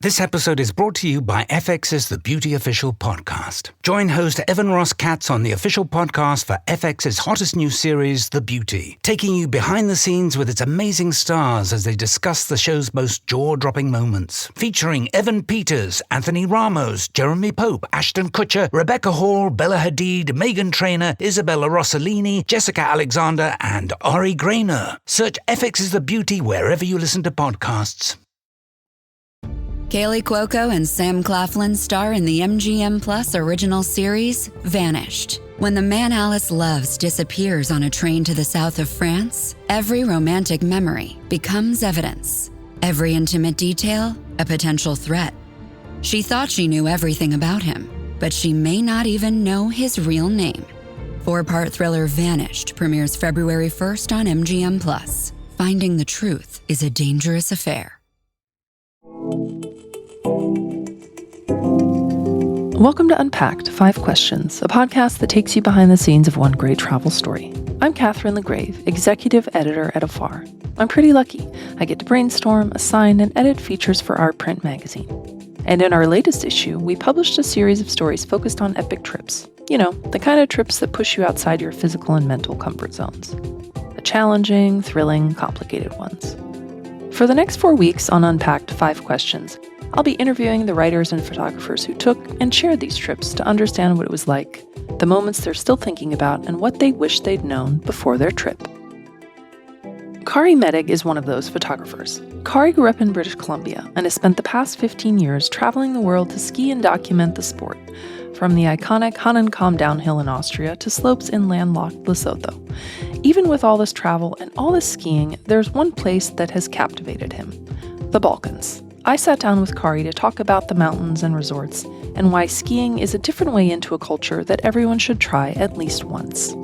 This episode is brought to you by FX's The Beauty Official Podcast. Join host Evan Ross Katz on the official podcast for FX's hottest new series, The Beauty, taking you behind the scenes with its amazing stars as they discuss the show's most jaw-dropping moments. Featuring Evan Peters, Anthony Ramos, Jeremy Pope, Ashton Kutcher, Rebecca Hall, Bella Hadid, Meghan Trainor, Isabella Rossellini, Jessica Alexander, and Ari Grainer. Search FX's The Beauty wherever you listen to podcasts. Kaylee Cuoco and Sam Claflin star in the MGM Plus original series, Vanished. When the man Alice loves disappears on a train to the south of France, every romantic memory becomes evidence. Every intimate detail, a potential threat. She thought she knew everything about him, but she may not even know his real name. 4-part thriller Vanished premieres February 1st on MGM Plus. Finding the truth is a dangerous affair. Welcome to Unpacked, 5 Questions, a podcast that takes you behind the scenes of one great travel story. I'm Catherine LeGrave, executive editor at Afar. I'm pretty lucky. I get to brainstorm, assign, and edit features for our print magazine. And in our latest issue, we published a series of stories focused on epic trips. You know, the kind of trips that push you outside your physical and mental comfort zones. The challenging, thrilling, complicated ones. For the next 4 weeks on Unpacked, 5 Questions, I'll be interviewing the writers and photographers who took and shared these trips to understand what it was like, the moments they're still thinking about, and what they wish they'd known before their trip. Kari Medig is one of those photographers. Kari grew up in British Columbia and has spent the past 15 years traveling the world to ski and document the sport, from the iconic Hahnenkamm downhill in Austria to slopes in landlocked Lesotho. Even with all this travel and all this skiing, there's one place that has captivated him: the Balkans. I sat down with Kari to talk about the mountains and resorts and why skiing is a different way into a culture that everyone should try at least once.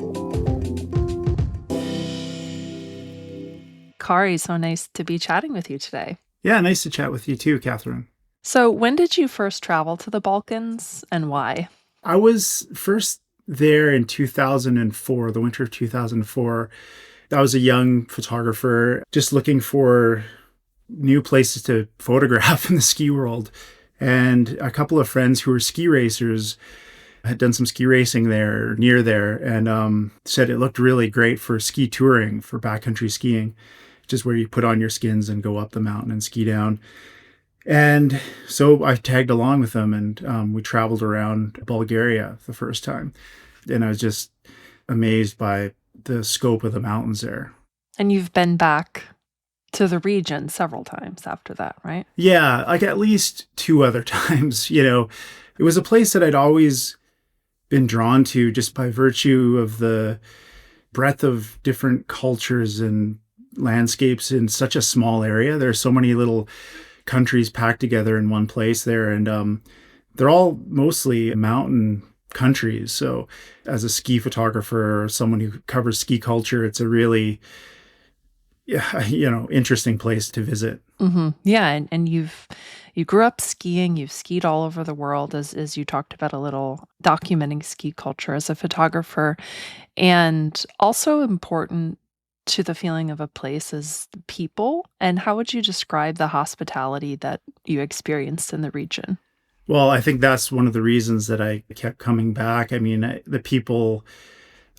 Kari, so nice to be chatting with you today. Yeah, nice to chat with you too, Catherine. So when did you first travel to the Balkans and why? I was first there in 2004, the winter of 2004. I was a young photographer just looking for new places to photograph in the ski world. And a couple of friends who were ski racers had done some ski racing there, near there, and said it looked really great for ski touring, for backcountry skiing, just where you put on your skins and go up the mountain and ski down. And so I tagged along with them, and we traveled around Bulgaria the first time. And I was just amazed by the scope of the mountains there. And you've been back to the region several times after that, right? Yeah, like at least 2 other times. You know, it was a place that I'd always been drawn to just by virtue of the breadth of different cultures and landscapes in such a small area. There are so many little countries packed together in one place there, and they're all mostly mountain countries. So as a ski photographer or someone who covers ski culture, it's a really interesting place to visit. Mm-hmm. Yeah, and you grew up skiing. You've skied all over the world, as you talked about a little, documenting ski culture as a photographer, and also important to the feeling of a place is people. And how would you describe the hospitality that you experienced in the region? Well, I think that's one of the reasons that I kept coming back. I mean, the people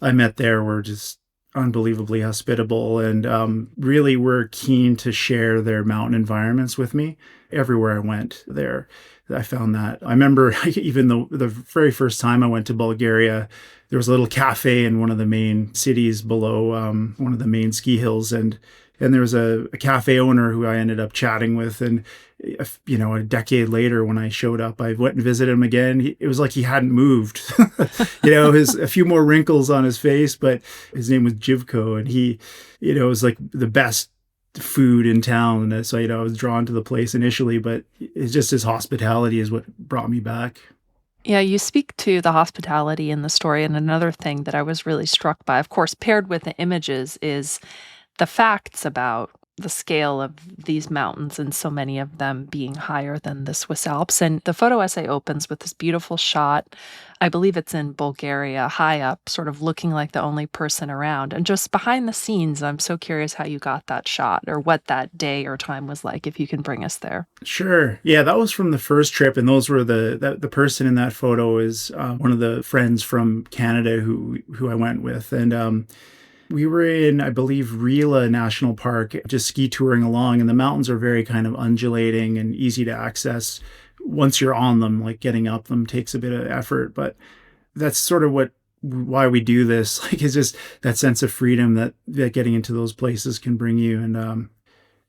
I met there were just unbelievably hospitable, and really were keen to share their mountain environments with me everywhere I went there. I found that. I remember even the very first time I went to Bulgaria, there was a little cafe in one of the main cities below one of the main ski hills, and there was a cafe owner who I ended up chatting with, and a decade later when I showed up, I went and visited him again. It was like he hadn't moved. A few more wrinkles on his face, but his name was Jivko, and he, it was like the best food in town. And so, I was drawn to the place initially, but it's just his hospitality is what brought me back. Yeah, you speak to the hospitality in the story. And another thing that I was really struck by, of course, paired with the images, is the facts about the scale of these mountains and so many of them being higher than the Swiss Alps. And the photo essay opens with this beautiful shot. I believe it's in Bulgaria, high up, sort of looking like the only person around. And just behind the scenes, I'm so curious how you got that shot or what that day or time was like, if you can bring us there. Sure. Yeah, that was from the first trip. And those were the person in that photo is one of the friends from Canada who I went with. And we were in, I believe, Rila National Park, just ski touring along, and the mountains are very kind of undulating and easy to access. Once you're on them, like getting up them takes a bit of effort, but that's sort of why we do this. Like, it's just that sense of freedom that getting into those places can bring you. And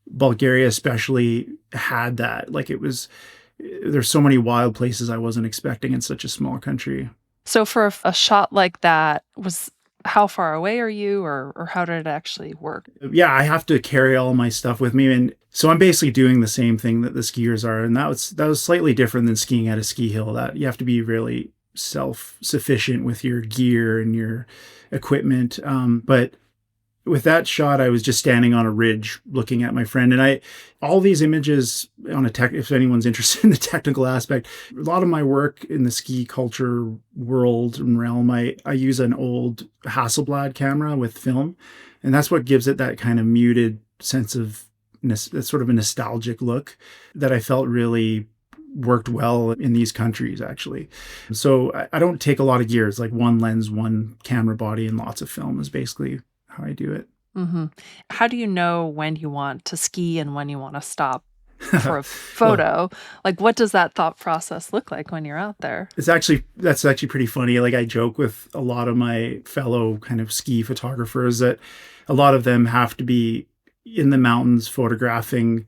Bulgaria especially had that. Like, there's so many wild places I wasn't expecting in such a small country. So for a shot like that, how far away are you, or how did it actually work? Yeah, I have to carry all my stuff with me. And so I'm basically doing the same thing that the skiers are. And that was slightly different than skiing at a ski hill. That you have to be really self-sufficient with your gear and your equipment. But with that shot, I was just standing on a ridge looking at my friend. And all these images if anyone's interested in the technical aspect, a lot of my work in the ski culture world and realm, I use an old Hasselblad camera with film. And that's what gives it that kind of muted sense of sort of a nostalgic look that I felt really worked well in these countries, actually. So I don't take a lot of gear. It's like one lens, one camera body, and lots of film is basically how I do it. Mm-hmm. How do you know when you want to ski and when you want to stop for a photo? Like, what does that thought process look like when you're out there? That's actually pretty funny. Like, I joke with a lot of my fellow kind of ski photographers that a lot of them have to be in the mountains photographing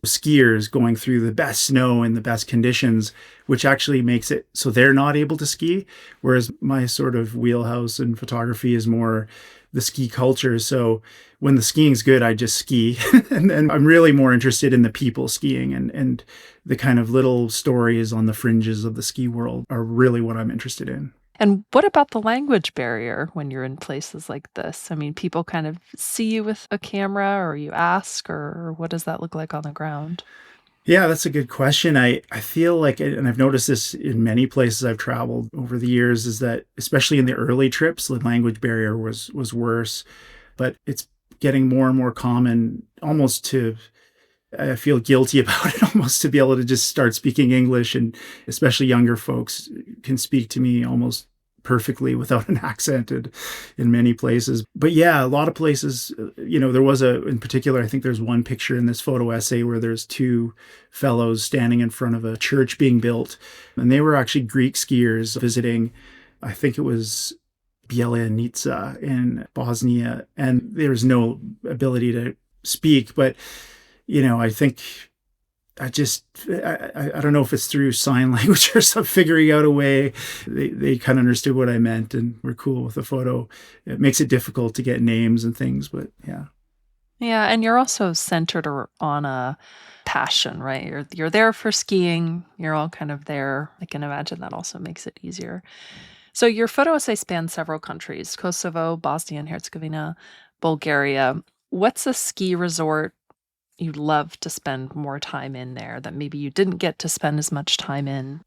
skiers going through the best snow and the best conditions, which actually makes it so they're not able to ski. Whereas my sort of wheelhouse in photography is more the ski culture. So when the skiing's good, I just ski. And then I'm really more interested in the people skiing and the kind of little stories on the fringes of the ski world are really what I'm interested in. And what about the language barrier when you're in places like this? I mean, people kind of see you with a camera, or you ask, or what does that look like on the ground? Yeah, that's a good question. I feel like, and I've noticed this in many places I've traveled over the years, is that especially in the early trips, the language barrier was worse, but it's getting more and more common, I feel guilty about it, almost to be able to just start speaking English, and especially younger folks can speak to me almost perfectly without an accent in many places. But yeah, a lot of places, there was in particular, I think there's one picture in this photo essay where there's two fellows standing in front of a church being built. And they were actually Greek skiers visiting, I think it was Bjelanica in Bosnia. And there's no ability to speak, but, I think I don't know if it's through sign language or some figuring out a way. They kind of understood what I meant and were cool with the photo. It makes it difficult to get names and things, but yeah. Yeah, and you're also centered on a passion, right? You're there for skiing. You're all kind of there. I can imagine that also makes it easier. So your photo essay spans several countries: Kosovo, Bosnia and Herzegovina, Bulgaria. What's a ski resort you'd love to spend more time in there that maybe you didn't get to spend as much time in?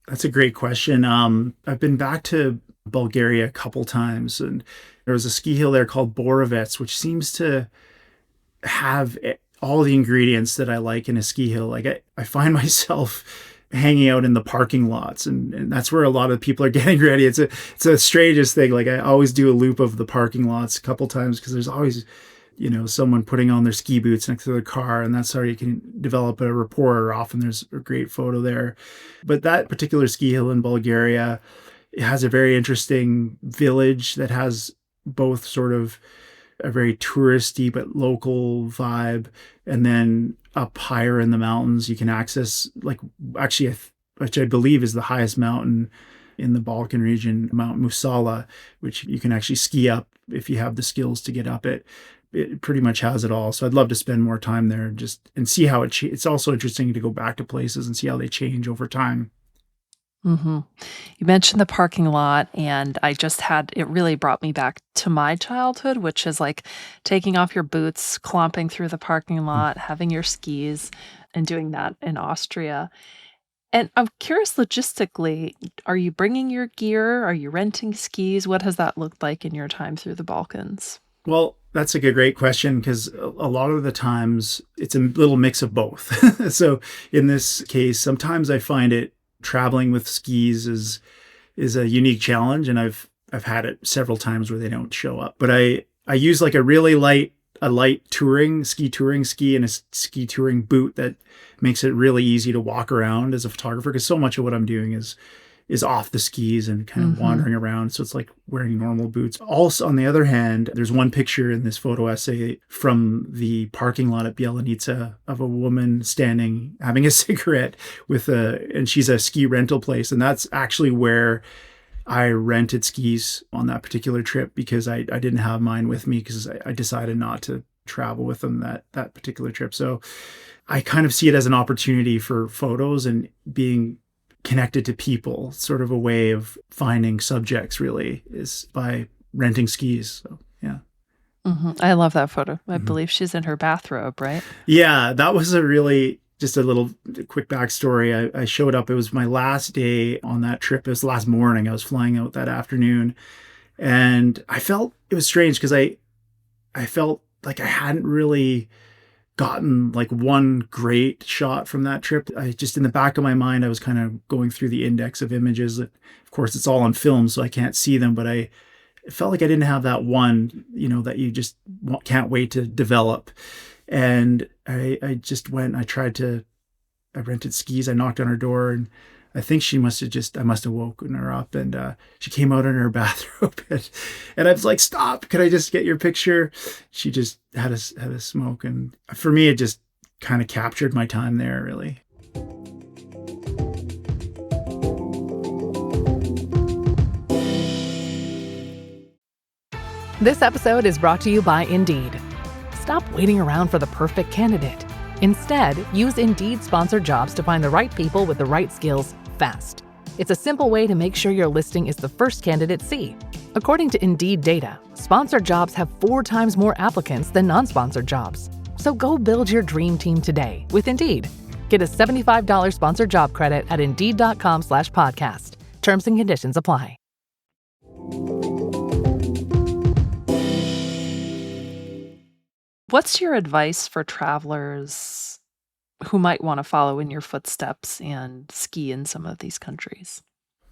That's a great question. I've been back to Bulgaria a couple times, and there was a ski hill there called Borovets, which seems to have all the ingredients that I like in a ski hill. Like I find myself hanging out in the parking lots, and that's where a lot of people are getting ready. It's the strangest thing. Like, I always do a loop of the parking lots a couple times because there's always someone putting on their ski boots next to their car, and that's how you can develop a rapport. Often there's a great photo there. But that particular ski hill in Bulgaria, it has a very interesting village that has both sort of a very touristy but local vibe. And then up higher in the mountains, you can access, like, actually, which I believe is the highest mountain in the Balkan region, Mount Musala, which you can actually ski up if you have the skills to get up it. It pretty much has it all. So I'd love to spend more time there and see how it's also interesting to go back to places and see how they change over time. Mm-hmm. You mentioned the parking lot, and it really brought me back to my childhood, which is like taking off your boots, clomping through the parking lot, having your skis, and doing that in Austria. And I'm curious logistically, are you bringing your gear? Are you renting skis? What has that looked like in your time through the Balkans? Well, that's a great question because a lot of the times it's a little mix of both. So in this case, sometimes I find it traveling with skis is a unique challenge, and I've had it several times where they don't show up. But I use like a really light touring ski and a ski touring boot that makes it really easy to walk around as a photographer, because so much of what I'm doing is off the skis and kind of wandering around. So it's like wearing normal boots. Also, on the other hand, there's one picture in this photo essay from the parking lot at Bielonica of a woman standing, having a cigarette and she's a ski rental place. And that's actually where I rented skis on that particular trip, because I didn't have mine with me because I decided not to travel with them that particular trip. So I kind of see it as an opportunity for photos and being connected to people, sort of a way of finding subjects, really, is by renting skis. So, yeah. I love that photo. I believe she's in her bathrobe, right? Yeah, that was just a little quick backstory. I showed up. It was my last day on that trip. It was the last morning. I was flying out that afternoon. And I felt it was strange because I felt like I hadn't really gotten like one great shot from that trip. I just, in the back of my mind, I was kind of going through the index of images. Of course, it's all on film, so I can't see them, but it felt like I didn't have that one, that you just can't wait to develop. And I just went, I rented skis. I knocked on her door, and I think I must have woken her up, and she came out in her bathrobe, and I was like, "Stop! Could I just get your picture?" She just had a smoke, and for me, it just kind of captured my time there, really. This episode is brought to you by Indeed. Stop waiting around for the perfect candidate. Instead, use Indeed sponsored jobs to find the right people with the right skills fast. It's a simple way to make sure your listing is the first candidates see. According to Indeed data, sponsored jobs have 4 times more applicants than non-sponsored jobs. So go build your dream team today with Indeed. Get a $75 sponsored job credit at Indeed.com/podcast. Terms and conditions apply. What's your advice for travelers who might want to follow in your footsteps and ski in some of these countries?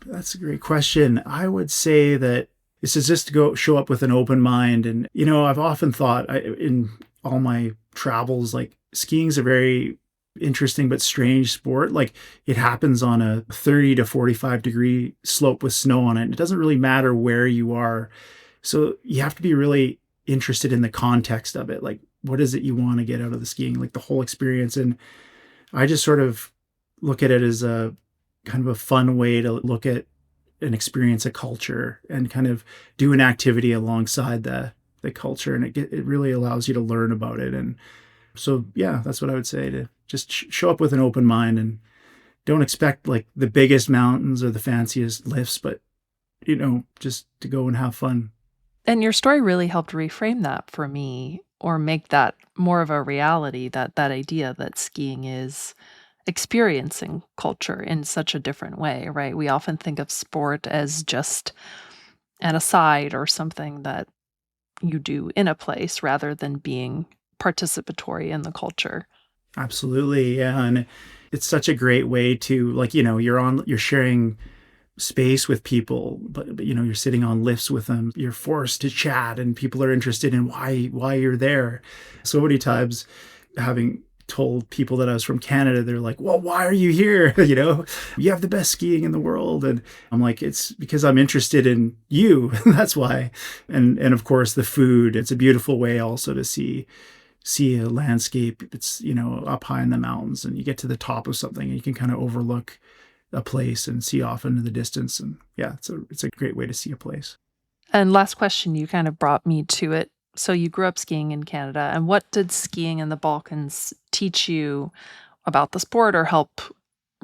That's a great question. I would say that this is just to go show up with an open mind. And, I've often thought in all my travels, like skiing is a very interesting but strange sport. Like it happens on a 30 to 45 degree slope with snow on it. It doesn't really matter where you are. So you have to be really interested in the context of it. Like, what is it you want to get out of the skiing, like the whole experience? And I just sort of look at it as a kind of a fun way to look at and experience a culture and kind of do an activity alongside the culture. And it really allows you to learn about it. And so, yeah, that's what I would say, to just show up with an open mind and don't expect like the biggest mountains or the fanciest lifts, but, just to go and have fun. And your story really helped reframe that for me, or make that more of a reality, that idea that skiing is experiencing culture in such a different way, right? We often think of sport as just an aside or something that you do in a place rather than being participatory in the culture. Absolutely. Yeah. And it's such a great way to, like, you're sharing space with people, but you're sitting on lifts with them. You're forced to chat, and people are interested in why you're there. So many times, having told people that I was from Canada, they're like, "Well, why are you here? You have the best skiing in the world." And I'm like, "It's because I'm interested in you. That's why." And of course, the food. It's a beautiful way also to see a landscape. It's up high in the mountains, and you get to the top of something, and you can kind of overlook a place and see off into the distance. And yeah, it's a great way to see a place. And last question, you kind of brought me to it. So you grew up skiing in Canada, and what did skiing in the Balkans teach you about the sport or help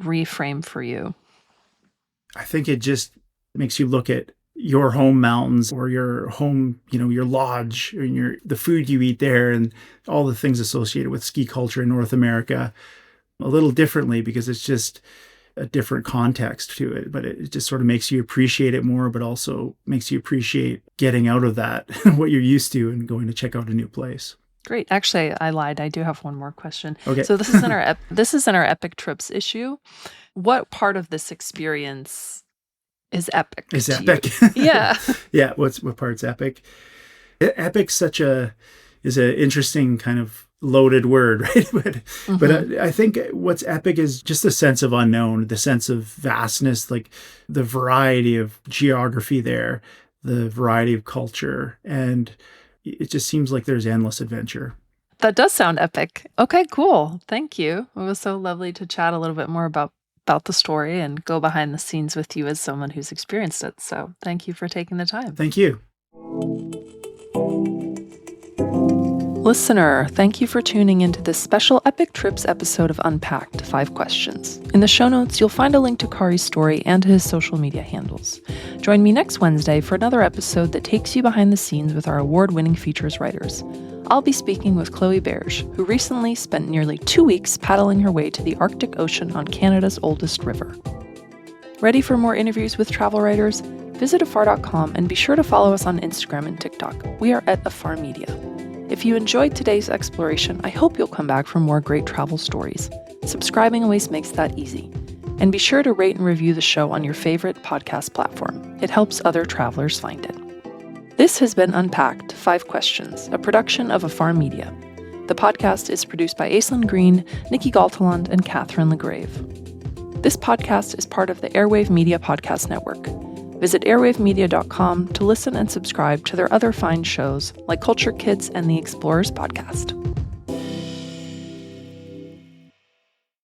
reframe for you? I think it just makes you look at your home mountains or your home, your lodge and the food you eat there and all the things associated with ski culture in North America a little differently, because it's just a different context to it. But it just sort of makes you appreciate it more, but also makes you appreciate getting out of that, what you're used to, and going to check out a new place. Great. Actually, I lied. I do have one more question. Okay. So this is in our this is in our Epic Trips issue. What part of this experience is epic? Is epic? Yeah. Yeah. What part's epic? Epic's is an interesting kind of loaded word, right? But I think what's epic is just the sense of unknown, the sense of vastness, like the variety of geography there, the variety of culture, and it just seems like there's endless adventure. That does sound epic. Okay, cool. Thank you. It was so lovely to chat a little bit more about the story and go behind the scenes with you as someone who's experienced it. So thank you for taking the time. Thank you. Listener, thank you for tuning into this special Epic Trips episode of Unpacked, 5 Questions. In the show notes, you'll find a link to Kari's story and to his social media handles. Join me next Wednesday for another episode that takes you behind the scenes with our award-winning features writers. I'll be speaking with Chloe Berge, who recently spent nearly 2 weeks paddling her way to the Arctic Ocean on Canada's oldest river. Ready for more interviews with travel writers? Visit afar.com and be sure to follow us on Instagram and TikTok. We are at Afar Media. If you enjoyed today's exploration, I hope you'll come back for more great travel stories. Subscribing always makes that easy. And be sure to rate and review the show on your favorite podcast platform. It helps other travelers find it. This has been Unpacked, 5 Questions, a production of Afar Media. The podcast is produced by Aislinn Green, Nikki Galtaland, and Catherine LeGrave. This podcast is part of the Airwave Media Podcast Network. Visit airwavemedia.com to listen and subscribe to their other fine shows like Culture Kids and the Explorers Podcast.